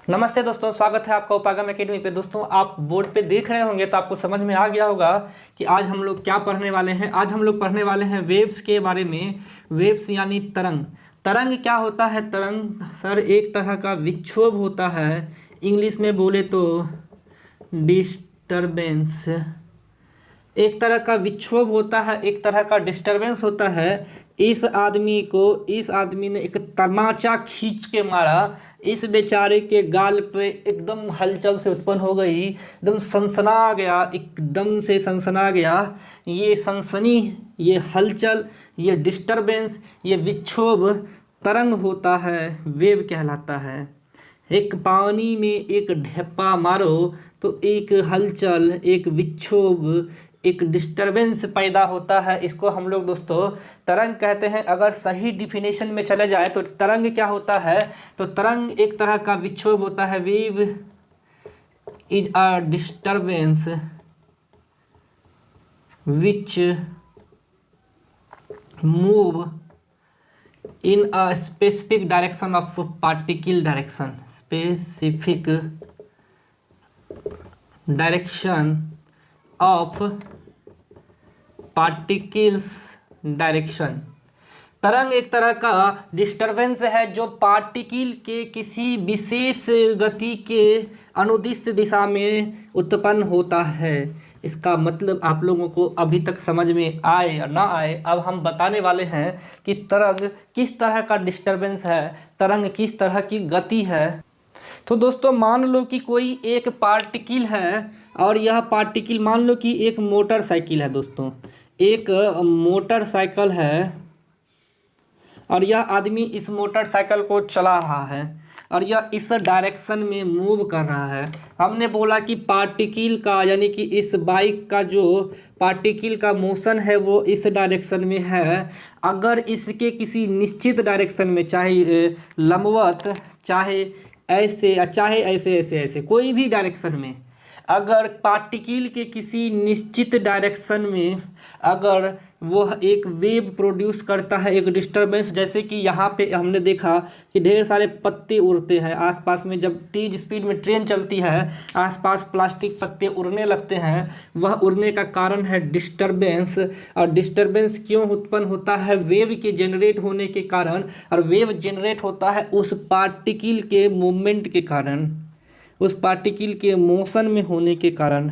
नमस्ते दोस्तों, स्वागत है आपका उपागम एकेडमी पे। दोस्तों, आप बोर्ड पे देख रहे होंगे तो आपको समझ में आ गया होगा कि आज हम लोग क्या पढ़ने वाले हैं। आज हम लोग पढ़ने वाले हैं वेव्स के बारे में। वेव्स यानी तरंग। तरंग क्या होता है? तरंग सर एक तरह का विक्षोभ होता है। इंग्लिश में बोले तो डिस्टरबेंस। एक तरह का विक्षोभ होता है, एक तरह का डिस्टरबेंस होता है। इस आदमी ने एक तमाचा खींच के मारा। इस बेचारे के गाल पे एकदम हलचल से उत्पन्न हो गई, एकदम सनसना गया, एकदम से सनसना गया। ये सनसनी, ये हलचल, ये डिस्टरबेंस, ये विक्षोभ तरंग होता है, वेव कहलाता है। एक पानी में एक ढेपा मारो तो एक हलचल, एक विक्षोभ, एक डिस्टरबेंस पैदा होता है। इसको हम लोग दोस्तों तरंग कहते हैं। अगर सही डिफिनेशन में चले जाए तो तरंग क्या होता है? तो तरंग एक तरह का विक्षोभ होता है। Wave is a disturbance which move in a specific direction of particle direction, specific direction of particles direction। तरंग एक तरह का डिस्टरबेंस है जो पार्टिकल के किसी विशेष गति के अनुदिश दिशा में उत्पन्न होता है। इसका मतलब आप लोगों को अभी तक समझ में आए या ना आए, अब हम बताने वाले हैं कि तरंग किस तरह का डिस्टरबेंस है, तरंग किस तरह की गति है। तो दोस्तों मान लो कि कोई एक पार्टिकल है और यह पार्टिकल मान लो कि एक मोटरसाइकिल है। दोस्तों एक मोटरसाइकिल है और यह आदमी इस मोटरसाइकिल को चला रहा है और यह इस डायरेक्शन में मूव कर रहा है। हमने बोला कि पार्टिकल का यानी कि इस बाइक का जो पार्टिकल का मोशन है वो इस डायरेक्शन में है। अगर इसके किसी निश्चित डायरेक्शन में, चाहे लंबवत, चाहे ऐसे, चाहे ऐसे ऐसे ऐसे कोई भी डायरेक्शन में, अगर पार्टिकल के किसी निश्चित डायरेक्शन में अगर वह एक वेव प्रोड्यूस करता है, एक डिस्टरबेंस, जैसे कि यहाँ पे हमने देखा कि ढेर सारे पत्ते उड़ते हैं आसपास में। जब तेज स्पीड में ट्रेन चलती है आसपास प्लास्टिक पत्ते उड़ने लगते हैं, वह उड़ने का कारण है डिस्टरबेंस। और डिस्टरबेंस क्यों उत्पन्न होता है? वेव के जनरेट होने के कारण। और वेव जनरेट होता है उस पार्टिकल के मूवमेंट के कारण, उस पार्टिकल के मोशन में होने के कारण।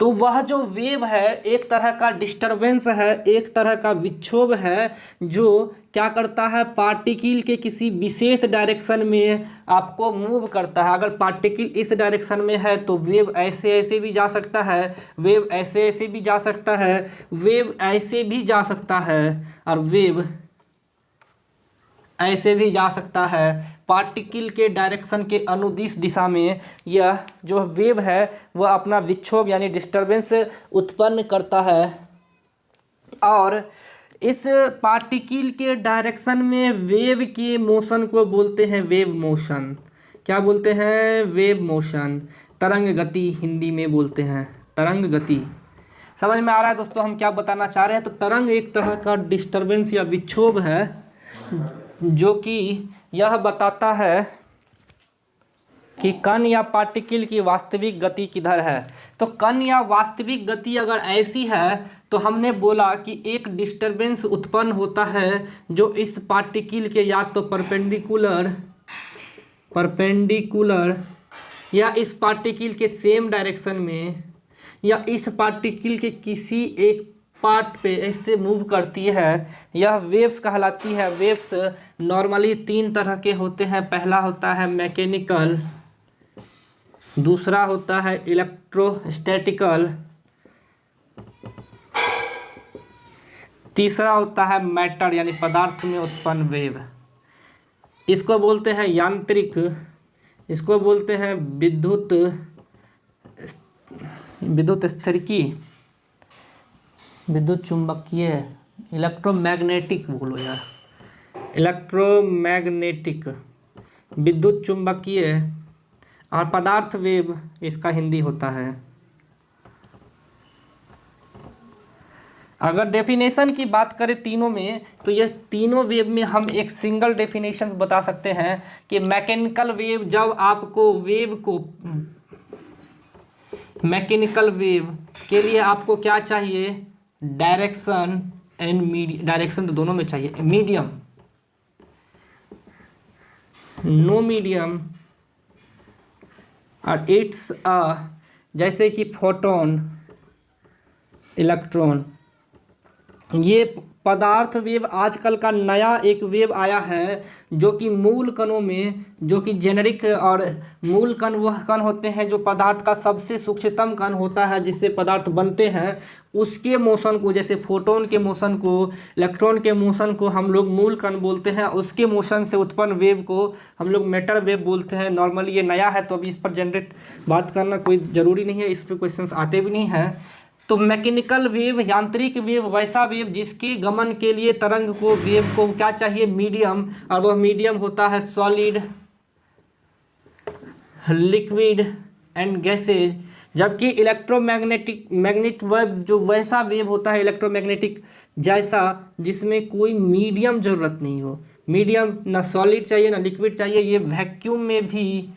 तो वह जो वेव है एक तरह का डिस्टरबेंस है, एक तरह का विक्षोभ है जो क्या करता है? पार्टिकल के किसी विशेष डायरेक्शन में आपको मूव करता है। अगर पार्टिकल इस डायरेक्शन में है तो वेव ऐसे ऐसे भी जा सकता है, वेव ऐसे ऐसे भी जा सकता है, वेव ऐसे भी जा सकता है और वेव ऐसे भी जा सकता है। पार्टिकल के डायरेक्शन के अनुदिश दिशा में यह जो वेव है वह अपना विक्षोभ यानी डिस्टरबेंस उत्पन्न करता है। और इस पार्टिकल के डायरेक्शन में वेव के मोशन को बोलते हैं वेव मोशन। क्या बोलते हैं? Wave motion. तरंग गति हिंदी में बोलते हैं, तरंग गति। समझ में आ रहा है दोस्तों हम क्या बताना चाह रहे हैं? तो तरंग एक तरह का डिस्टरबेंस या विक्षोभ है जो कि यह बताता है कि कण या पार्टिकल की वास्तविक गति किधर है। तो कण या वास्तविक गति अगर ऐसी है तो हमने बोला कि एक डिस्टरबेंस उत्पन्न होता है जो इस पार्टिकल के या तो परपेंडिकुलर या इस पार्टिकल के सेम डायरेक्शन में या इस पार्टिकल के किसी एक पार्ट पे ऐसे मूव करती है। यह वेव्स कहलाती है। वेव्स नॉर्मली तीन तरह के होते हैं। पहला होता है मैकेनिकल, दूसरा होता है इलेक्ट्रोस्टैटिकल, तीसरा होता है मैटर यानी पदार्थ में उत्पन्न वेव। इसको बोलते हैं यांत्रिक, इसको बोलते हैं विद्युत स्थितिकी, विद्युत चुंबकीय, इलेक्ट्रोमैग्नेटिक बोलो यार, इलेक्ट्रोमैग्नेटिक, विद्युत चुंबकीय और पदार्थ वेव इसका हिंदी होता है। अगर डेफिनेशन की बात करें तीनों में, तो ये तीनों वेव में हम एक सिंगल डेफिनेशन बता सकते हैं कि मैकेनिकल वेव, जब आपको वेव को, मैकेनिकल वेव के लिए आपको क्या चाहिए, डायरेक्शन एंड मीडियम, डायरेक्शन तो दोनों में चाहिए, मीडियम, नो मीडियम, और इट्स जैसे कि फोटोन, इलेक्ट्रॉन, ये पदार्थ वेव आजकल का नया एक वेव आया है जो कि मूल कणों में, जो कि जेनेरिक, और मूल कण वह कण होते हैं जो पदार्थ का सबसे सूक्ष्मतम कण होता है जिससे पदार्थ बनते हैं, उसके मोशन को, जैसे फोटोन के मोशन को, इलेक्ट्रॉन के मोशन को हम लोग मूल कण बोलते हैं, उसके मोशन से उत्पन्न वेव को हम लोग मैटर वेव बोलते हैं। नॉर्मली ये नया है तो अभी इस पर जनरेट बात करना कोई ज़रूरी नहीं है, इस पर क्वेश्चंस आते भी नहीं हैं। तो मैकेनिकल वेव, यांत्रिक वेव वैसा वेव जिसके गमन के लिए तरंग को, वेव को क्या चाहिए, मीडियम, और वह मीडियम होता है सॉलिड, लिक्विड एंड गैसेज। जबकि इलेक्ट्रोमैग्नेटिक, मैग्नेट वेव जो वैसा वेव होता है इलेक्ट्रोमैग्नेटिक जैसा जिसमें कोई मीडियम ज़रूरत नहीं हो, मीडियम ना सॉलिड चाहिए ना लिक्विड चाहिए, ये वैक्यूम में भी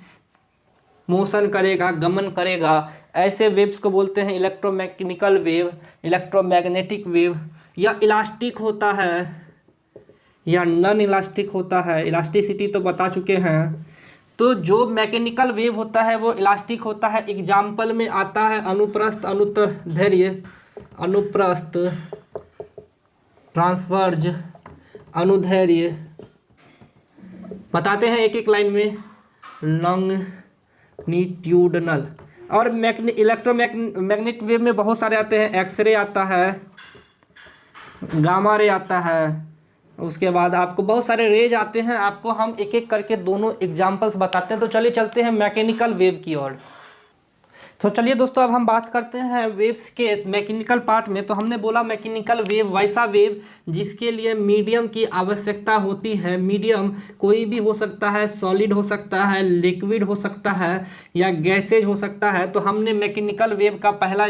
मोशन करेगा, गमन करेगा, ऐसे वेव्स को बोलते हैं इलेक्ट्रोमैकेनिकल वेव, इलेक्ट्रोमैग्नेटिक वेव। या इलास्टिक होता है या नॉन इलास्टिक होता है, इलास्टिसिटी तो बता चुके हैं। तो जो मैकेनिकल वेव होता है वो इलास्टिक होता है। एग्जाम्पल में आता है अनुप्रस्थ, अनुदैर्ध्य, अनुप्रस्थ, ट्रांसवर्ज, अनुदैर्ध्य, बताते हैं एक एक लाइन में, लॉन्गिट्यूडनल। और इलेक्ट्रोमैग्नेट वेव में बहुत सारे आते हैं, एक्सरे आता है, गामा रे आता है, उसके बाद आपको बहुत सारे रेज आते हैं। आपको हम एक एक करके दोनों एग्जांपल्स बताते हैं। तो चलिए चलते हैं मैकेनिकल वेव की ओर। तो चलिए दोस्तों अब हम बात करते हैं वेव्स के मैकेनिकल पार्ट में। तो हमने बोला मैकेनिकल वेव वैसा वेव जिसके लिए मीडियम की आवश्यकता होती है। मीडियम कोई भी हो सकता है, सॉलिड हो सकता है, लिक्विड हो सकता है या गैसेज हो सकता है। तो हमने मैकेनिकल वेव का पहला,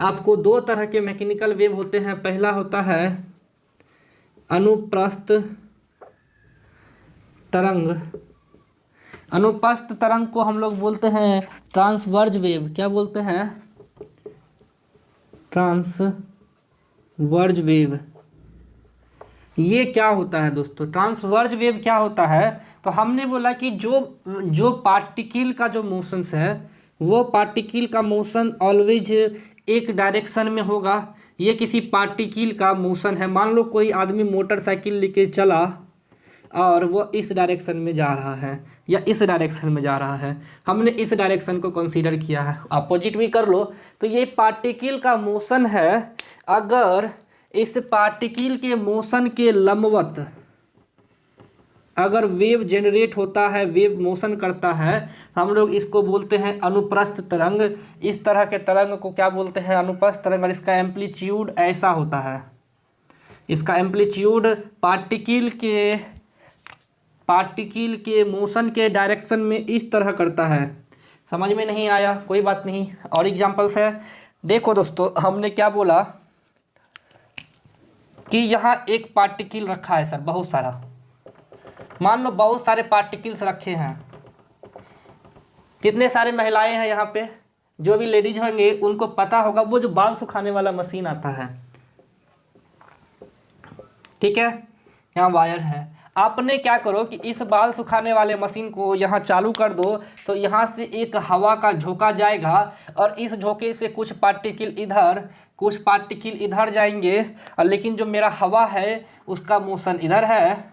आपको दो तरह के मैकेनिकल वेव होते हैं। पहला होता है अनुप्रस्थ तरंग। अनुप्रस्थ तरंग को हम लोग बोलते हैं ट्रांसवर्ज वेव। क्या बोलते हैं? ट्रांसवर्ज वेव। ये क्या होता है दोस्तों? ट्रांसवर्ज वेव क्या होता है? तो हमने बोला कि जो पार्टिकल का जो मोशंस है वो पार्टिकल का मोशन ऑलवेज एक डायरेक्शन में होगा। ये किसी पार्टिकल का मोशन है। मान लो कोई आदमी मोटरसाइकिल लेके चला और वो इस डायरेक्शन में जा रहा है या इस डायरेक्शन में जा रहा है, हमने इस डायरेक्शन को कंसीडर किया है। अपोजिट भी कर लो तो ये पार्टिकल का मोशन है। अगर इस पार्टिकल के मोशन के लंबवत अगर वेव जनरेट होता है, वेव मोशन करता है, हम लोग इसको बोलते हैं अनुप्रस्थ तरंग। इस तरह के तरंग को क्या बोलते हैं? अनुप्रस्थ तरंग। और इसका एम्पलीट्यूड ऐसा होता है। इसका एम्पलीट्यूड पार्टिकल के मोशन के डायरेक्शन में इस तरह करता है। समझ में नहीं आया? कोई बात नहीं, और एग्जांपल्स है। देखो दोस्तों, हमने क्या बोला कि यहाँ एक पार्टिकल रखा है सर, बहुत सारा। मान लो बहुत सारे पार्टिकल्स रखे हैं। कितने सारे महिलाएं हैं यहाँ पे? जो भी लेडीज होंगे उनको पता होगा वो जो बाल सुखाने वाला मशीन आता है, ठीक है, यहाँ वायर है। आपने क्या करो कि इस बाल सुखाने वाले मशीन को यहाँ चालू कर दो, तो यहाँ से एक हवा का झोंका जाएगा और इस झोंके से कुछ पार्टिकल इधर, कुछ पार्टिकल इधर जाएंगे, और लेकिन जो मेरा हवा है उसका मोशन इधर है।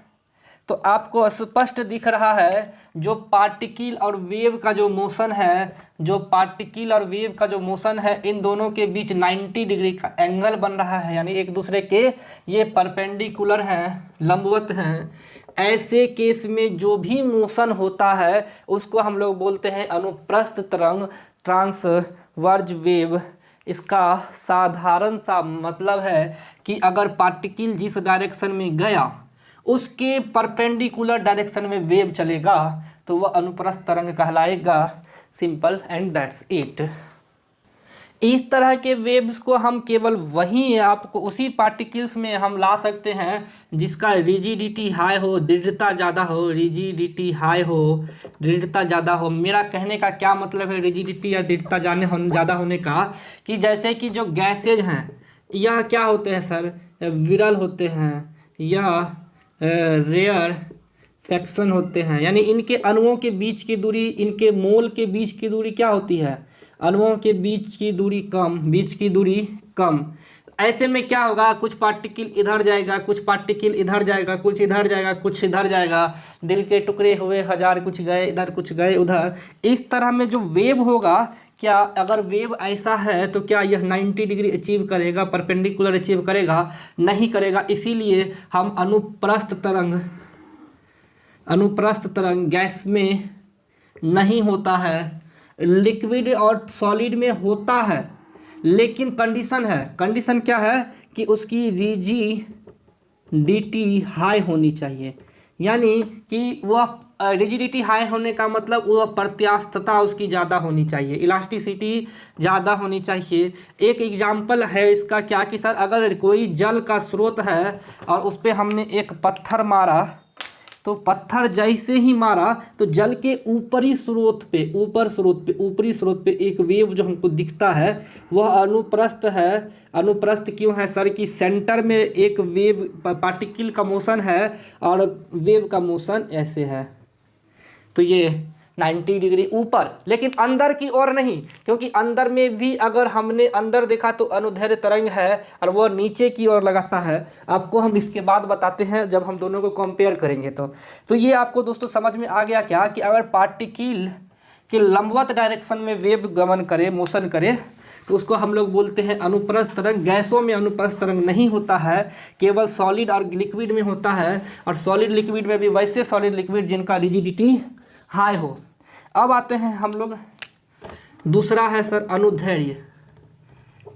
तो आपको स्पष्ट दिख रहा है जो पार्टिकल और वेव का जो मोशन है, जो पार्टिकल और वेव का जो मोशन है, इन दोनों के बीच 90 डिग्री का एंगल बन रहा है, यानी एक दूसरे के ये परपेंडिकुलर हैं, लंबवत हैं। ऐसे केस में जो भी मोशन होता है उसको हम लोग बोलते हैं अनुप्रस्थ तरंग, ट्रांसवर्ज वेव। इसका साधारण सा मतलब है कि अगर पार्टिकल जिस डायरेक्शन में गया उसके परपेंडिकुलर डायरेक्शन में वेव चलेगा तो वह अनुप्रस्थ तरंग कहलाएगा। Simple and that's it. इस तरह के वेव्स को हम केवल वही आपको उसी पार्टिकल्स में हम ला सकते हैं जिसका रिजिडिटी हाई हो, दृढ़ता ज़्यादा हो, रिजिडिटी हाई हो, दृढ़ता ज़्यादा हो। मेरा कहने का क्या मतलब है रिजिडिटी या दृढ़ता ज़्यादा होने का, कि जैसे कि जो गैसेज हैं यह क्या होते हैं सर, विरल होते हैं या रेयर फ्रैक्शन होते हैं, यानी इनके अणुओं के बीच की दूरी, इनके मोल के बीच की दूरी क्या होती है, अणुओं के बीच की दूरी कम। ऐसे में क्या होगा, कुछ पार्टिकल इधर जाएगा, कुछ पार्टिकल इधर जाएगा, कुछ इधर जाएगा, कुछ इधर जाएगा, दिल के टुकड़े हुए हजार, कुछ गए इधर कुछ गए उधर। इस तरह में जो वेव होगा, क्या अगर वेव ऐसा है तो क्या यह 90 डिग्री अचीव करेगा, परपेंडिकुलर अचीव करेगा? नहीं करेगा। इसीलिए हम अनुप्रस्थ तरंग गैस में नहीं होता है, लिक्विड और सॉलिड में होता है, लेकिन कंडीशन क्या है कि उसकी रिजिडिटी हाई होनी चाहिए। यानी कि वह रिजिडिटी हाई होने का मतलब वह प्रत्यास्थता उसकी ज़्यादा होनी चाहिए, इलास्टिसिटी ज़्यादा होनी चाहिए। एक एग्जाम्पल है इसका क्या कि सर अगर कोई जल का स्रोत है और उस पर हमने एक पत्थर मारा, तो पत्थर जैसे ही मारा तो जल के ऊपरी स्रोत पे एक वेव जो हमको दिखता है वह अनुप्रस्थ है। अनुप्रस्थ क्यों है सर? कि सेंटर में एक वेव पार्टिकल का मोशन है और वेव का मोशन ऐसे है, तो ये 90 डिग्री ऊपर, लेकिन अंदर की ओर नहीं, क्योंकि अंदर में भी अगर हमने अंदर देखा तो अनुदैर्ध्य तरंग है और वह नीचे की ओर लगाता है। आपको हम इसके बाद बताते हैं जब हम दोनों को कंपेयर करेंगे। तो ये आपको दोस्तों समझ में आ गया क्या कि अगर पार्टिकल के लंबवत डायरेक्शन में वेव गमन करे, मोशन करे, तो उसको हम लोग बोलते हैं अनुप्रस्थ तरंग। गैसों में अनुप्रस्थ तरंग नहीं होता है, केवल सॉलिड और लिक्विड में होता है, और सॉलिड लिक्विड में भी वैसे सॉलिड लिक्विड जिनका रिजिडिटी हाई हो। अब आते हैं हम लोग, दूसरा है सर अनुदैर्ध्य।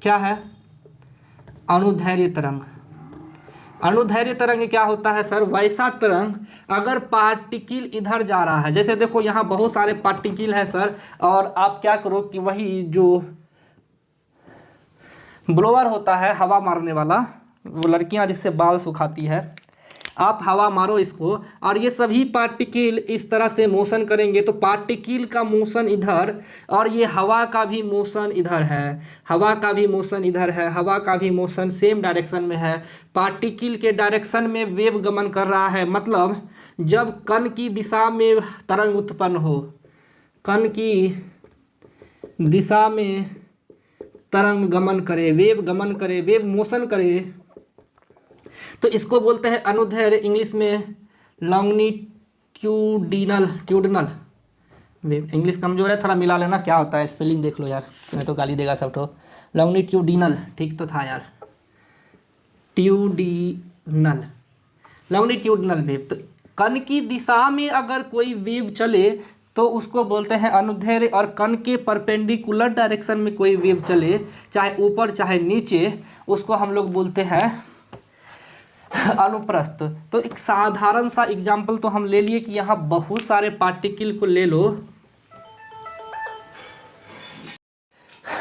क्या है? अनुदैर्ध्य तरंग। अनुदैर्ध्य तरंग क्या होता है सर? वैसा तरंग अगर पार्टिकल इधर जा रहा है, जैसे देखो यहाँ बहुत सारे पार्टिकल है सर, और आप क्या करो कि वही जो ब्लोअर होता है हवा मारने वाला, वो लड़कियां जिससे बाल सुखाती है, आप हवा मारो इसको और ये सभी पार्टिकल इस तरह से मोशन करेंगे, तो पार्टिकल का मोशन इधर और ये हवा का भी मोशन इधर है, हवा का भी मोशन इधर है, हवा का भी मोशन सेम डायरेक्शन में है। पार्टिकल के डायरेक्शन में वेव गमन कर रहा है, मतलब जब कण की दिशा में तरंग उत्पन्न हो, कण की दिशा में तरंग गमन करे, वेव मोशन करे, तो इसको बोलते हैं अनुदैर्ध्य, इंग्लिश में लॉन्गिट्यूडिनल वेव। इंग्लिश कमजोर है, थोड़ा मिला लेना, क्या होता है स्पेलिंग देख लो यार, मैं तो गाली देगा सब। तो लॉन्गिट्यूडिनल ठीक तो था यार, लॉन्गिट्यूडिनल वेव। तो कण की दिशा में अगर कोई वेव चले तो उसको बोलते हैं अनुदैर्ध्य, और कण के परपेंडिकुलर डायरेक्शन में कोई वेव चले, चाहे ऊपर चाहे नीचे, उसको हम लोग बोलते हैं अनुप्रस्थ। तो एक साधारण सा एग्जाम्पल तो हम ले लिए कि यहाँ बहुत सारे पार्टिकल को ले लो,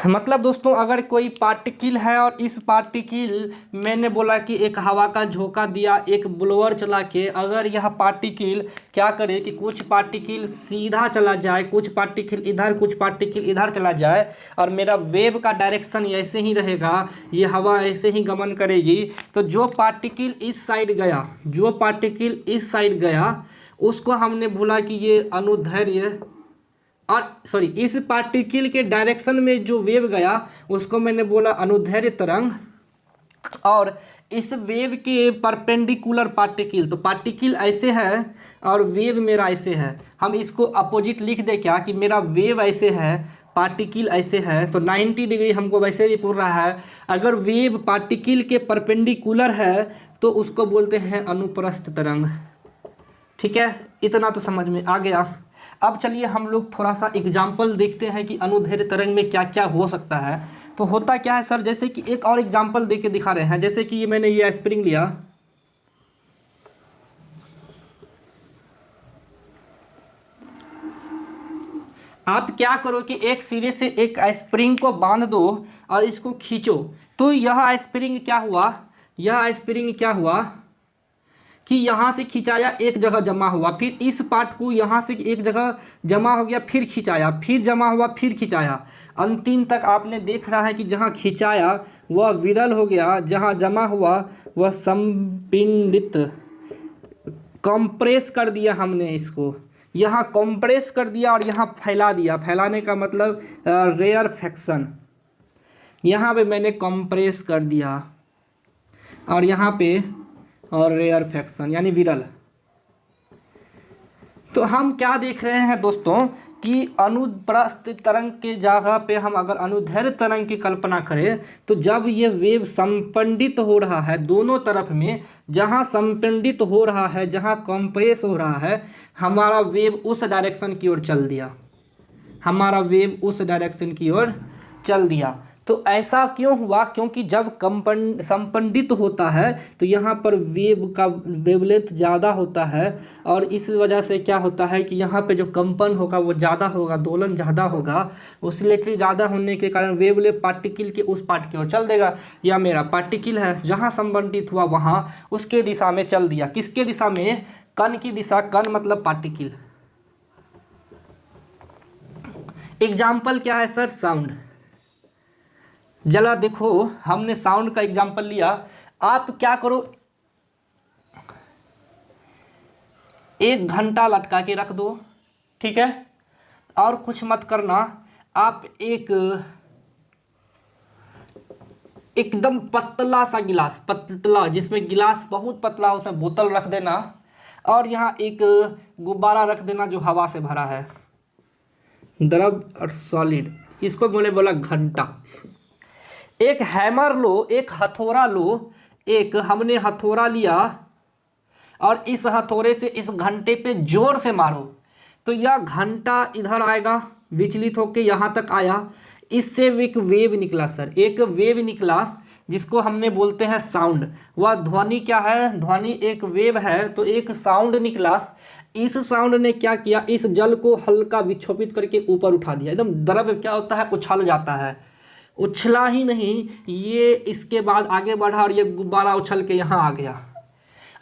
मतलब दोस्तों अगर कोई पार्टिकल है और इस पार्टिकल, मैंने बोला कि एक हवा का झोंका दिया, एक ब्लोअर चला के, अगर यह पार्टिकल क्या करे कि कुछ पार्टिकल सीधा चला जाए, कुछ पार्टिकल इधर, कुछ पार्टिकल इधर चला जाए, और मेरा वेव का डायरेक्शन ऐसे ही रहेगा, ये हवा ऐसे ही गमन करेगी, तो जो पार्टिकल इस साइड गया उसको हमने बोला कि ये अनुदैर्ध्य, और सॉरी इस पार्टिकल के डायरेक्शन में जो वेव गया उसको मैंने बोला अनुदैर्ध्य तरंग, और इस वेव के परपेंडिकुलर पार्टिकल, तो पार्टिकल ऐसे है और वेव मेरा ऐसे है, हम इसको अपोजिट लिख दे क्या कि मेरा वेव ऐसे है, पार्टिकल ऐसे है, तो 90 डिग्री हमको वैसे भी पूर रहा है। अगर वेव पार्टिकल के परपेंडिकुलर है तो उसको बोलते हैं अनुप्रस्थ तरंग। ठीक है, इतना तो समझ में आ गया। अब चलिए हम लोग थोड़ा सा एग्जाम्पल देखते हैं कि अनुदैर्ध्य तरंग में क्या क्या हो सकता है। तो होता क्या है सर, जैसे कि एक और एग्जाम्पल दे के दिखा रहे हैं, जैसे कि मैंने ये स्प्रिंग लिया, आप क्या करो कि एक सिरे से एक स्प्रिंग को बांध दो और इसको खींचो, तो यह स्प्रिंग क्या हुआ, यह स्प्रिंग क्या हुआ कि यहाँ से खिंचाया, एक जगह जमा हुआ, फिर इस पार्ट को यहाँ से एक जगह जमा हो गया, फिर खिंचाया, फिर जमा हुआ, फिर खिंचाया, अंतिम तक आपने देख रहा है कि जहाँ खिंचाया वह विरल हो गया, जहाँ जमा हुआ वह संपिंडित, कंप्रेस कर दिया हमने इसको, यहाँ कंप्रेस कर दिया और यहाँ फैला दिया। फैलाने का मतलब रेयरफेक्शन, यहाँ पे मैंने कंप्रेस कर दिया और यहाँ पे और रेयरफेक्शन यानी विरल। तो हम क्या देख रहे हैं दोस्तों कि अनुप्रस्थ तरंग के जगह पे हम अगर अनुदैर्ध्य तरंग की कल्पना करें तो जब ये वेव संपंडित हो रहा है दोनों तरफ में, जहाँ संपंडित हो रहा है, जहाँ कंप्रेस हो रहा है, हमारा वेव उस डायरेक्शन की ओर चल दिया, हमारा वेव उस डायरेक्शन की ओर चल दिया। तो ऐसा क्यों हुआ? क्योंकि जब संपंडित होता है तो यहाँ पर वेव का वेवलेंथ ज़्यादा होता है और इस वजह से क्या होता है कि यहाँ पे जो कंपन होगा वो ज़्यादा होगा, दोलन ज़्यादा होगा, ऑसिलेटरी ज़्यादा होने के कारण वेवलेंथ पार्टिकल के उस पार्ट की ओर चल देगा। या मेरा पार्टिकल है जहाँ संपंडित हुआ वहाँ उसके दिशा में चल दिया। किसके दिशा में? कण की दिशा। कण मतलब पार्टिकल। एग्जाम्पल क्या है सर? साउंड। जरा देखो, हमने साउंड का एग्जाम्पल लिया। आप क्या करो, 1 घंटा लटका के रख दो, ठीक है, और कुछ मत करना। आप एकदम पतला सा गिलास, पतला जिसमें गिलास बहुत पतला उसमें बोतल रख देना और यहाँ एक गुब्बारा रख देना जो हवा से भरा है, द्रव और सॉलिड, इसको बोला घंटा। एक हैमर लो, एक हथौड़ा लो, एक हमने हथौड़ा लिया और इस हथौड़े से इस घंटे पे जोर से मारो तो यह घंटा इधर आएगा, विचलित होके यहाँ तक आया, इससे एक वेव निकला सर, एक वेव निकला जिसको हमने बोलते हैं साउंड। वह ध्वनि क्या है? ध्वनि एक वेव है, तो एक साउंड निकला। इस साउंड ने क्या किया? इस जल को हल्का विक्षोभित करके ऊपर उठा दिया। एकदम द्रव क्या होता है? उछल जाता है। उछला ही नहीं, ये इसके बाद आगे बढ़ा और ये गुब्बारा उछल के यहाँ आ गया।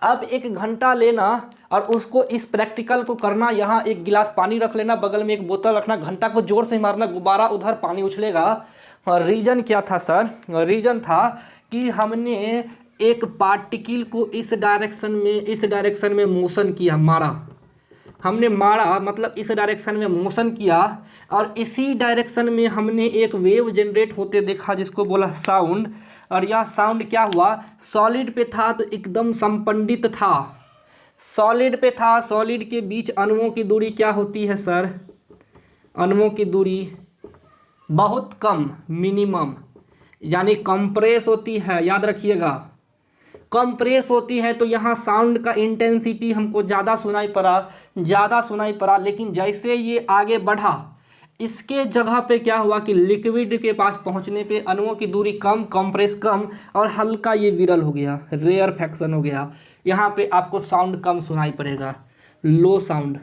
अब 1 घंटा लेना और उसको इस प्रैक्टिकल को करना। यहाँ एक गिलास पानी रख लेना, बगल में एक बोतल रखना, घंटा को जोर से मारना, गुब्बारा उधर, पानी उछलेगा। और रीजन क्या था सर? रीजन था कि हमने एक पार्टिकल को इस डायरेक्शन में मोशन किया, मारा। हमने मारा मतलब इस डायरेक्शन में मोशन किया और इसी डायरेक्शन में हमने एक वेव जनरेट होते देखा जिसको बोला साउंड। और यह साउंड क्या हुआ? सॉलिड पे था तो एकदम संपंडित था, सॉलिड पे था। सॉलिड के बीच अणुओं की दूरी क्या होती है सर? अणुओं की दूरी बहुत कम, मिनिमम, यानी कंप्रेस होती है, याद रखिएगा, कंप्रेस होती है। तो यहाँ साउंड का इंटेंसिटी हमको ज़्यादा सुनाई पड़ा, लेकिन जैसे ये आगे बढ़ा इसके जगह पे क्या हुआ कि लिक्विड के पास पहुँचने पे अणुओं की दूरी कम, कंप्रेस कम और हल्का ये विरल हो गया, रेयरफेक्शन हो गया। यहाँ पे आपको साउंड कम सुनाई पड़ेगा, लो साउंड,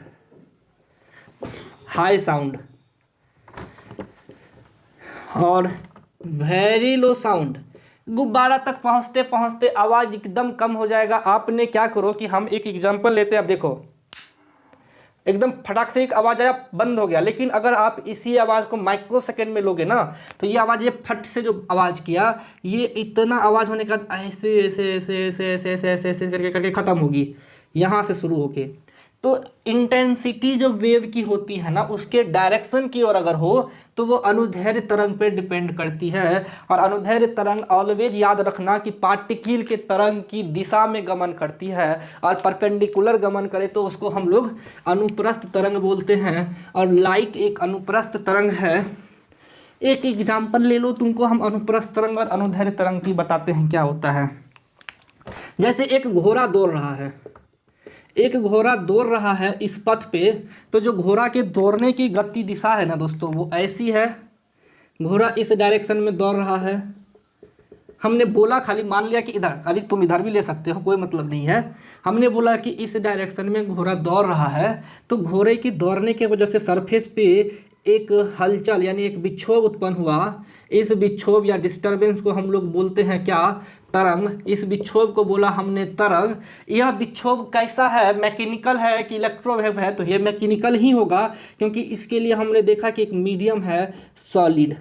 हाई साउंड और वेरी लो साउंड। गुब्बारा तक पहुँचते पहुँचते आवाज़ एकदम कम हो जाएगा। आपने क्या करो कि हम एक एग्जांपल लेते हैं। अब देखो, एकदम फटाक से एक आवाज़ आया, बंद हो गया, लेकिन अगर आप इसी आवाज़ को माइक्रो सेकेंड में लोगे ना तो ये आवाज़, ये फट से जो आवाज़ किया, ये इतना आवाज़ होने के बाद ऐसे ऐसे ऐसे ऐसे ऐसे ऐसे ऐसे ऐसे करके ख़त्म होगी, यहाँ से शुरू होके। तो इंटेंसिटी जो वेव की होती है ना, उसके डायरेक्शन की ओर अगर हो तो वो अनुदैर्ध्य तरंग पे डिपेंड करती है। और अनुदैर्ध्य तरंग ऑलवेज याद रखना कि पार्टिकल के तरंग की दिशा में गमन करती है, और परपेंडिकुलर गमन करे तो उसको हम लोग अनुप्रस्थ तरंग बोलते हैं। और लाइट एक अनुप्रस्थ तरंग है। एक एग्जाम्पल ले लो, तुमको हम अनुप्रस्थ तरंग और अनुदैर्ध्य तरंग की बताते हैं क्या होता है। जैसे एक घोड़ा दौड़ रहा है, एक घोड़ा दौड़ रहा है इस पथ पे, तो जो घोड़ा के दौड़ने की गति दिशा है ना दोस्तों, वो ऐसी है। घोड़ा इस डायरेक्शन में दौड़ रहा है, हमने बोला, खाली मान लिया कि इधर, अभी तुम इधर भी ले सकते हो, कोई मतलब नहीं है। हमने बोला कि इस डायरेक्शन में घोड़ा दौड़ रहा है, तो घोड़े की दौड़ने के वजह से सरफेस पे एक हलचल यानी एक विक्षोभ उत्पन्न हुआ, इस विक्षोभ या डिस्टरबेंस को हम लोग बोलते हैं क्या, तरंग। इस विक्षोभ को बोला हमने तरंग। यह विक्षोभ कैसा है, मैकेनिकल है कि इलेक्ट्रोवेव है, तो ये मैकेनिकल ही होगा, क्योंकि इसके लिए हमने देखा कि एक मीडियम है सॉलिड,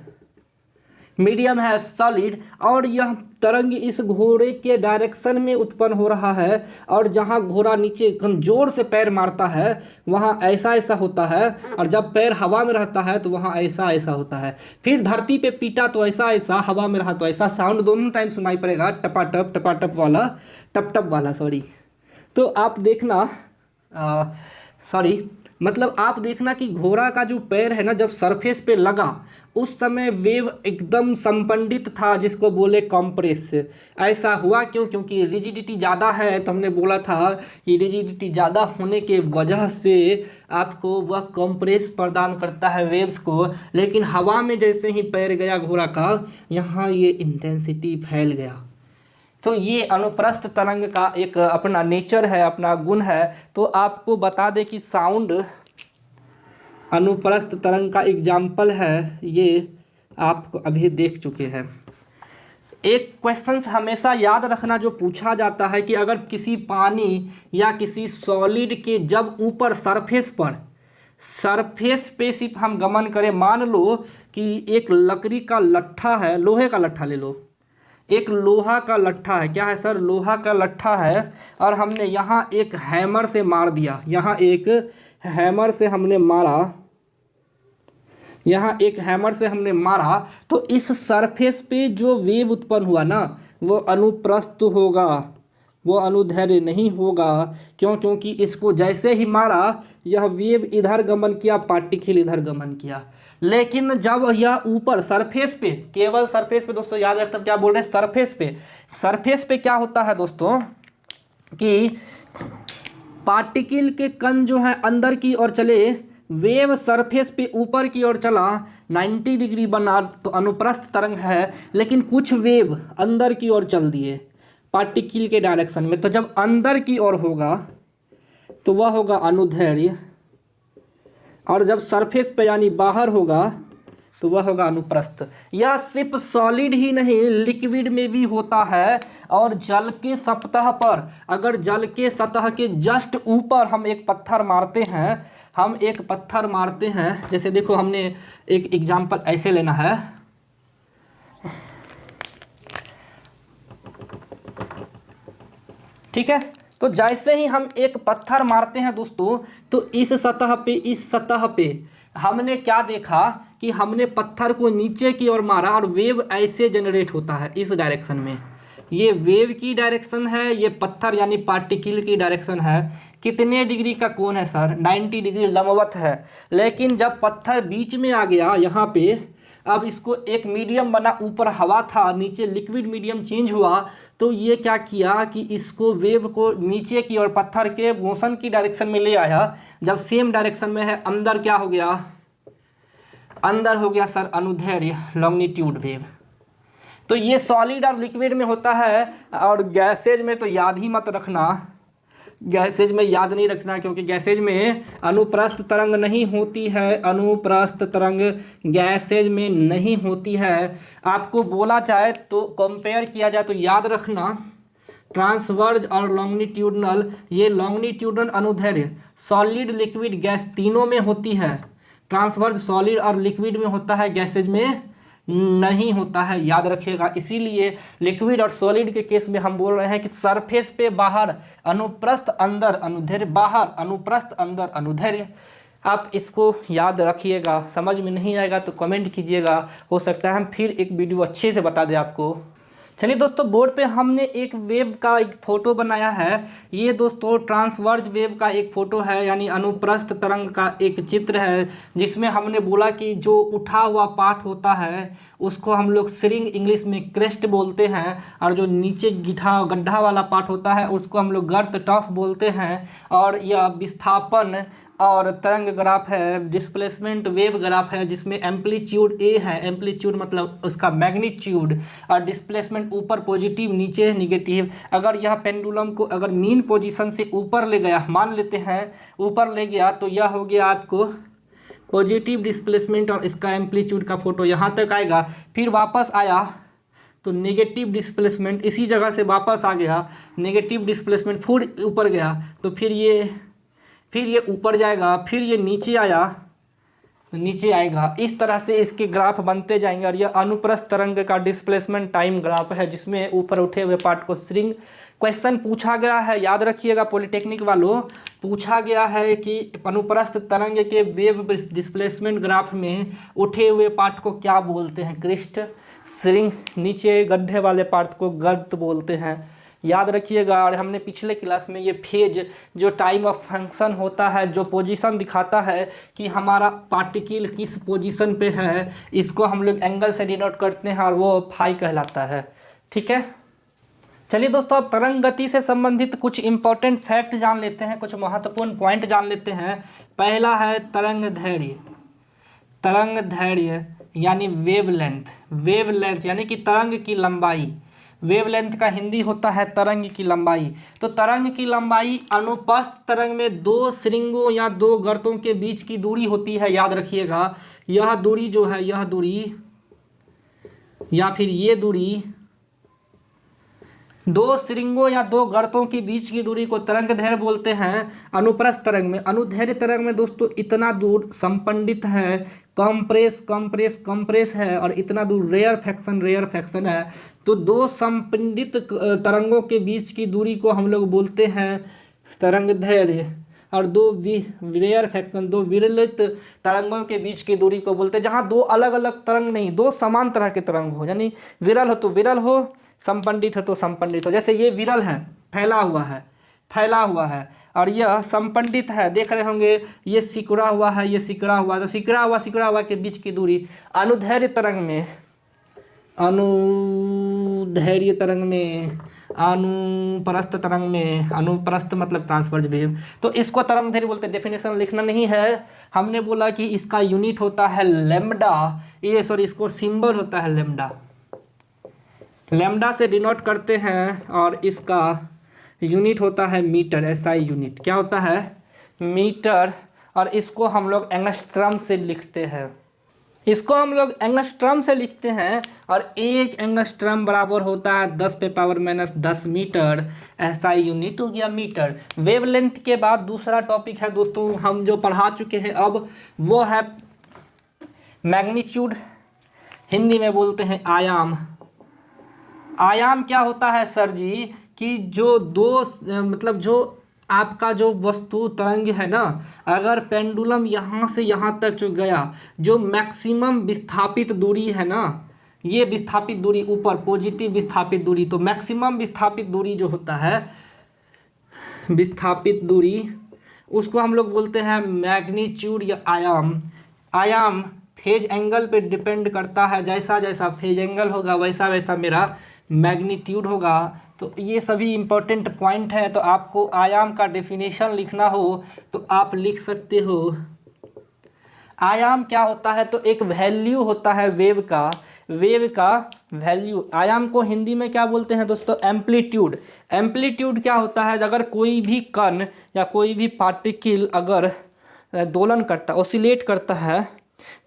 मीडियम है सॉलिड, और यह तरंग इस घोड़े के डायरेक्शन में उत्पन्न हो रहा है, और जहाँ घोड़ा नीचे जोर से पैर मारता है वहाँ ऐसा ऐसा होता है, और जब पैर हवा में रहता है तो वहाँ ऐसा ऐसा होता है। फिर धरती पे पीटा तो ऐसा ऐसा, हवा में रहा तो ऐसा, साउंड दोनों टाइम सुनाई पड़ेगा, टपाटप वाला, टप टप वाला, सॉरी। तो आप देखना, सॉरी मतलब आप देखना कि घोड़ा का जो पैर है ना, जब सरफेस पे लगा उस समय वेव एकदम संपंडित था, जिसको बोले कॉम्प्रेस। ऐसा हुआ क्यों, क्योंकि रिजिडिटी ज़्यादा है, तो हमने बोला था कि रिजिडिटी ज़्यादा होने के वजह से आपको वह कॉम्प्रेस प्रदान करता है वेव्स को। लेकिन हवा में जैसे ही पैर गया घोड़ा का, यहाँ ये इंटेंसिटी फैल गया। तो ये अनुप्रस्थ तरंग का एक अपना नेचर है, अपना गुण है। तो आपको बता दें कि साउंड अनुप्रस्थ तरंग का एग्जाम्पल है, ये आप अभी देख चुके हैं। एक क्वेश्चन हमेशा याद रखना जो पूछा जाता है कि अगर किसी पानी या किसी सॉलिड के जब ऊपर सरफेस पे सिर्फ हम गमन करें, मान लो कि एक लकड़ी का लट्ठा है, लोहे का लट्ठा ले लो, एक लोहा का लट्ठा है, क्या है सर, लोहा का लट्ठा है, और हमने यहाँ एक हैमर से मार दिया, यहाँ एक हैमर से हमने मारा, यहाँ एक हैमर से हमने मारा, तो इस सरफेस पे जो वेव उत्पन्न हुआ ना, वो अनुप्रस्थ होगा, वो अनुदैर्ध्य नहीं होगा। क्यों, क्योंकि इसको जैसे ही मारा यह वेव इधर गमन किया, पार्टिकल इधर गमन किया। लेकिन जब यह ऊपर सरफेस पे, केवल सरफेस पे, दोस्तों याद रखना क्या बोल रहे हैं, सरफेस पे क्या होता है दोस्तों कि पार्टिकल के कण जो है अंदर की ओर चले, वेव सरफेस पे ऊपर की ओर चला, 90 डिग्री बना तो अनुप्रस्थ तरंग है। लेकिन कुछ वेव अंदर की ओर चल दिए पार्टिकल के डायरेक्शन में, तो जब अंदर की ओर होगा तो वह होगा अनुदैर्ध्य, और जब सरफेस पे यानी बाहर होगा तो वह होगा अनुप्रस्थ। यह सिर्फ सॉलिड ही नहीं, लिक्विड में भी होता है। और जल के सतह पर, अगर जल के सतह के जस्ट ऊपर हम एक पत्थर मारते हैं, जैसे देखो हमने एक एग्जांपल ऐसे लेना है, ठीक है। तो जैसे ही हम एक पत्थर मारते हैं दोस्तों, तो इस सतह पे हमने क्या देखा कि हमने पत्थर को नीचे की ओर मारा और वेव ऐसे जनरेट होता है इस डायरेक्शन में। ये वेव की डायरेक्शन है, ये पत्थर यानी पार्टिकल की डायरेक्शन है। कितने डिग्री का कोण है सर, 90 डिग्री लंबवत है। लेकिन जब पत्थर बीच में आ गया यहाँ पे, अब इसको एक मीडियम बना, ऊपर हवा था, नीचे लिक्विड मीडियम चेंज हुआ, तो ये क्या किया कि इसको वेव को नीचे की ओर पत्थर के मोशन की डायरेक्शन में ले आया। जब सेम डायरेक्शन में है, अंदर क्या हो गया, अंदर हो गया सर अनुदैर्ध्य, लॉन्गिट्यूड वेव। तो ये सॉलिड और लिक्विड में होता है, और गैसेज में तो याद ही मत रखना, गैसेज में याद नहीं रखना, क्योंकि गैसेज में अनुप्रस्थ तरंग नहीं होती है, अनुप्रस्थ तरंग गैसेज में नहीं होती है। आपको बोला जाए तो कंपेयर किया जाए तो याद रखना, ट्रांसवर्ज और लॉन्गिट्यूडनल, ये लॉन्गिट्यूडनल अनुदैर्ध्य सॉलिड लिक्विड गैस तीनों में होती है। ट्रांसवर्ज सॉलिड और लिक्विड में होता है, गैसेज में नहीं होता है, याद रखिएगा। इसीलिए लिक्विड और सॉलिड के केस में हम बोल रहे हैं कि सरफेस पे बाहर अनुप्रस्थ, अंदर अनुदैर्ध्य, बाहर अनुप्रस्थ, अंदर अनुदैर्ध्य। आप इसको याद रखिएगा। समझ में नहीं आएगा तो कमेंट कीजिएगा, हो सकता है हम फिर एक वीडियो अच्छे से बता दें आपको। चलिए दोस्तों, बोर्ड पे हमने एक वेव का एक फ़ोटो बनाया है। ये दोस्तों ट्रांसवर्ज वेव का एक फ़ोटो है, यानी अनुप्रस्थ तरंग का एक चित्र है, जिसमें हमने बोला कि जो उठा हुआ पार्ट होता है उसको हम लोग सिरिंग इंग्लिश में क्रेस्ट बोलते हैं, और जो नीचे गड्ढा वाला पार्ट होता है उसको हम लोग गर्त टफ बोलते हैं। और यह विस्थापन और तरंग ग्राफ है, डिस्प्लेसमेंट वेव ग्राफ है, जिसमें एम्पलीट्यूड ए है, एम्पलीट्यूड मतलब उसका मैग्नीट्यूड, और डिस्प्लेसमेंट ऊपर पॉजिटिव, नीचे निगेटिव। अगर यह पेंडुलम को अगर मीन पोजीशन से ऊपर ले गया, मान लेते हैं ऊपर ले गया, तो यह हो गया आपको पॉजिटिव डिस्प्लेसमेंट और इसका एम्पलीट्यूड का फोटो यहाँ तक आएगा, फिर वापस आया तो नेगेटिव डिस्प्लेसमेंट इसी जगह से वापस आ गया, नेगेटिव डिस्प्लेसमेंट फिर ऊपर गया तो फिर ये ऊपर जाएगा, फिर ये नीचे आया तो नीचे आएगा। इस तरह से इसके ग्राफ बनते जाएंगे और यह अनुप्रस्थ तरंग का डिस्प्लेसमेंट टाइम ग्राफ है, जिसमें ऊपर उठे हुए पार्ट को श्रिंक क्वेश्चन पूछा गया है, याद रखिएगा पॉलिटेक्निक वालों, पूछा गया है कि अनुप्रस्थ तरंग के वेव डिस्प्लेसमेंट ग्राफ में उठे हुए पार्ट को क्या बोलते हैं, क्रिस्ट, श्रिंक, नीचे गड्ढे वाले पार्ट को गर्त बोलते हैं, याद रखिएगा। और हमने पिछले क्लास में ये फेज जो टाइम ऑफ फंक्शन होता है, जो पोजीशन दिखाता है कि हमारा पार्टिकल किस पोजीशन पे है, इसको हम लोग एंगल से डिनोट करते हैं और वो फाई कहलाता है। ठीक है, चलिए दोस्तों, अब तरंग गति से संबंधित कुछ इंपॉर्टेंट फैक्ट जान लेते हैं, कुछ महत्वपूर्ण पॉइंट जान लेते हैं। पहला है तरंग दैर्घ्य। तरंग दैर्घ्य यानी वेवलेंथ यानी कि तरंग की लंबाई। वेवलेंथ का हिंदी होता है तरंग की लंबाई। तो तरंग की लंबाई अनुप्रस्थ तरंग में दो श्रृंगों या दो गर्तों के बीच की दूरी होती है, याद रखिएगा। यह दूरी जो है, यह दूरी या फिर ये दूरी, दो श्रृंगों या दो गर्तों के बीच की दूरी को तरंग दैर्घ्य बोलते हैं अनुप्रस्थ तरंग में। अनुदैर्घ्य तरंग में दोस्तों इतना दूर संपंडित है, कंप्रेस है, और इतना दूर रेयर फैक्शन है। तो दो संपंडित तरंगों के बीच की दूरी को हम लोग बोलते हैं तरंग दैर्घ्य, और दो रेयर फैक्शन, दो विरलित तरंगों के बीच की दूरी को बोलते हैं, जहाँ दो अलग अलग तरंग नहीं, दो समान तरह के तरंग हो, यानी विरल हो तो विरल हो, संपंडित हो तो संपंडित हो। जैसे ये विरल है, फैला हुआ है, और यह संपंडित है, देख रहे होंगे ये सिकुड़ा हुआ है, ये सिकुड़ा हुआ, तो सिकुड़ा हुआ के बीच की दूरी अनुदैर्घ्य तरंग में, अनुप्रस्थ तरंग में, अनुप्रस्थ मतलब ट्रांसवर्स वेव, तो इसको तरंग दैर्घ्य बोलते हैं। डेफिनेशन लिखना नहीं है, हमने बोला कि इसका यूनिट होता है लैम्डा, इसको सिंबल होता है लैम्डा से डिनोट करते हैं, और इसका यूनिट होता है मीटर, एसआई यूनिट। क्या होता है? मीटर। और इसको हम लोग एंगस्ट्रम से लिखते हैं, और एक एंगस्ट्रम बराबर होता है 10⁻⁻10 मीटर, एसआई यूनिट हो गया मीटर। वेवलेंथ के बाद दूसरा टॉपिक है दोस्तों हम जो पढ़ा चुके हैं अब, वो है मैग्नीट्यूड, हिंदी में बोलते हैं आयाम। आयाम क्या होता है सर जी? कि जो जो आपका जो वस्तु तरंग है ना, अगर पेंडुलम यहाँ से यहाँ तक जो गया, जो मैक्सिमम विस्थापित दूरी है ना, ये विस्थापित दूरी ऊपर पॉजिटिव विस्थापित दूरी, तो मैक्सिमम विस्थापित दूरी जो होता है, विस्थापित दूरी, उसको हम लोग बोलते हैं मैग्नीट्यूड या आयाम। आयाम फेज एंगल पे डिपेंड करता है, जैसा जैसा फेज एंगल होगा वैसा वैसा मेरा मैग्नीट्यूड होगा। तो ये सभी इम्पोर्टेंट पॉइंट है। तो आपको आयाम का डेफिनेशन लिखना हो तो आप लिख सकते हो। आयाम क्या होता है? तो एक वैल्यू होता है वेव का वैल्यू। आयाम को हिंदी में क्या बोलते हैं दोस्तों? एम्पलीट्यूड। एम्पलीट्यूड क्या होता है? अगर कोई भी कण या कोई भी पार्टिकल अगर दोलन करता, ऑसिलेट करता है,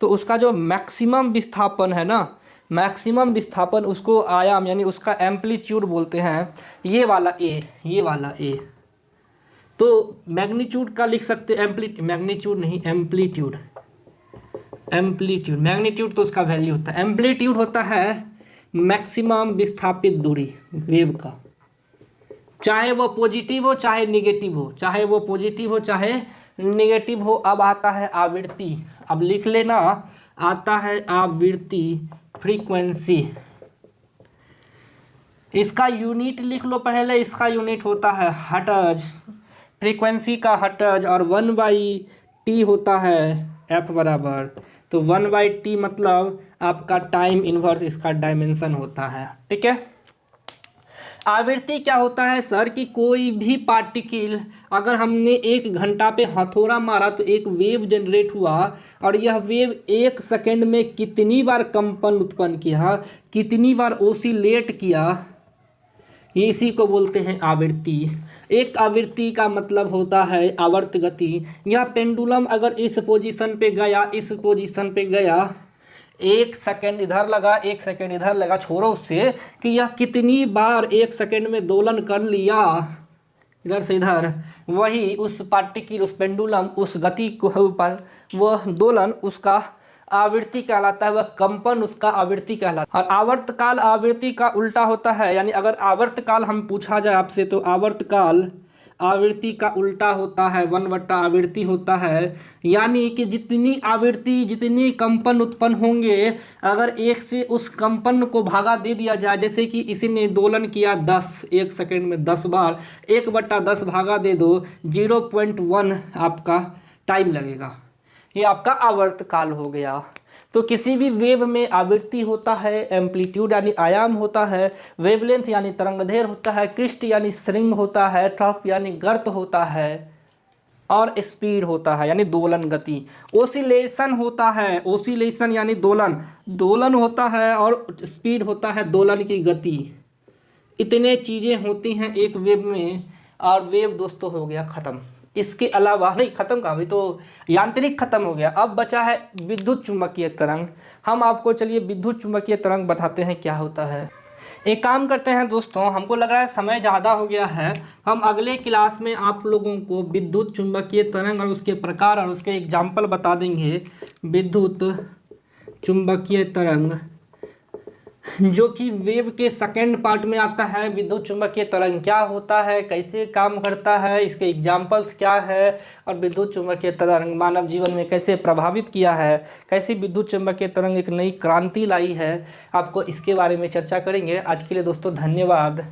तो उसका जो मैक्सिमम विस्थापन है ना, मैक्सिमम विस्थापन, उसको आयाम यानी उसका एम्पलीट्यूड बोलते हैं। ये वाला ए, तो मैग्नीट्यूड का लिख सकते हैं मैग्नीट्यूड नहीं, एम्पलीट्यूड। मैग्नीट्यूड तो उसका वैल्यू होता है, एम्पलीट्यूड होता है मैक्सिमम विस्थापित दूरी वेव का, चाहे वो पॉजिटिव हो चाहे निगेटिव हो। अब आता है आवृत्ति, अब लिख लेना, आता है आवृत्ति, फ्रीक्वेंसी। इसका यूनिट लिख लो पहले, इसका यूनिट होता है हर्ट्ज, फ्रीक्वेंसी का हर्ट्ज, और 1/t होता है f बराबर। तो 1/t मतलब आपका टाइम इनवर्स इसका डायमेंशन होता है। ठीक है। आवृत्ति क्या होता है सर? कि कोई भी पार्टिकल, अगर हमने 1 घंटा पे हथौड़ा मारा तो एक वेव जनरेट हुआ, और यह वेव 1 सेकेंड में कितनी बार कंपन उत्पन्न किया, कितनी बार ओसिलेट किया, ये इसी को बोलते हैं आवृत्ति। एक आवृत्ति का मतलब होता है आवर्त गति। यह पेंडुलम अगर इस पोजीशन पे गया, इस पोजीशन पे गया, 1 सेकंड इधर लगा, 1 सेकंड इधर लगा, छोड़ो उससे कि यह कितनी बार 1 सेकंड में दोलन कर लिया इधर से इधर, वही उस पार्टिकल, उस पेंडुलम, उस गति को ऊपर वह दोलन उसका आवृत्ति कहलाता है, वह कंपन उसका आवृत्ति कहलाता है। और आवर्तकाल आवृत्ति का उल्टा होता है, यानी अगर आवर्तकाल हम पूछा जाए आपसे तो आवर्तकाल आवृत्ति का उल्टा होता है 1 बटा आवृत्ति होता है। यानी कि जितनी आवृत्ति, जितनी कंपन उत्पन्न होंगे, अगर एक से उस कंपन को भागा दे दिया जाए, जैसे कि इसी ने दोलन किया 10, 1 सेकंड में 10 बार, 1/10 भागा दे दो, 0.1 आपका टाइम लगेगा। ये आपका आवर्तकाल हो गया। तो किसी भी वेव में आवृत्ति होता है, एम्पलीट्यूड यानी आयाम होता है, वेवलेंथ यानी तरंगदैर्घ्य होता है, क्रिस्ट यानी श्रृंग होता है, ट्रफ यानी गर्त होता है, और स्पीड होता है यानी दोलन गति। ओसिलेशन होता है, ओसिलेशन यानी दोलन, दोलन होता है, और स्पीड होता है दोलन की गति। इतने चीज़ें होती हैं एक वेव में, और वेव दोस्तों हो गया ख़त्म। इसके अलावा नहीं, ख़त्म का, अभी तो यांत्रिक ख़त्म हो गया। अब बचा है विद्युत चुम्बकीय तरंग। हम आपको चलिए विद्युत चुम्बकीय तरंग बताते हैं क्या होता है। एक काम करते हैं दोस्तों, हमको लग रहा है समय ज़्यादा हो गया है, हम अगले क्लास में आप लोगों को विद्युत चुम्बकीय तरंग और उसके प्रकार और उसके एग्जाम्पल बता देंगे। विद्युत चुम्बकीय तरंग जो कि वेव के सेकंड पार्ट में आता है। विद्युत चुम्बकीय तरंग क्या होता है, कैसे काम करता है, इसके एग्जाम्पल्स क्या है, और विद्युत चुम्बकीय तरंग मानव जीवन में कैसे प्रभावित किया है, कैसे विद्युत चुम्बकीय तरंग एक नई क्रांति लाई है, आपको इसके बारे में चर्चा करेंगे। आज के लिए दोस्तों धन्यवाद।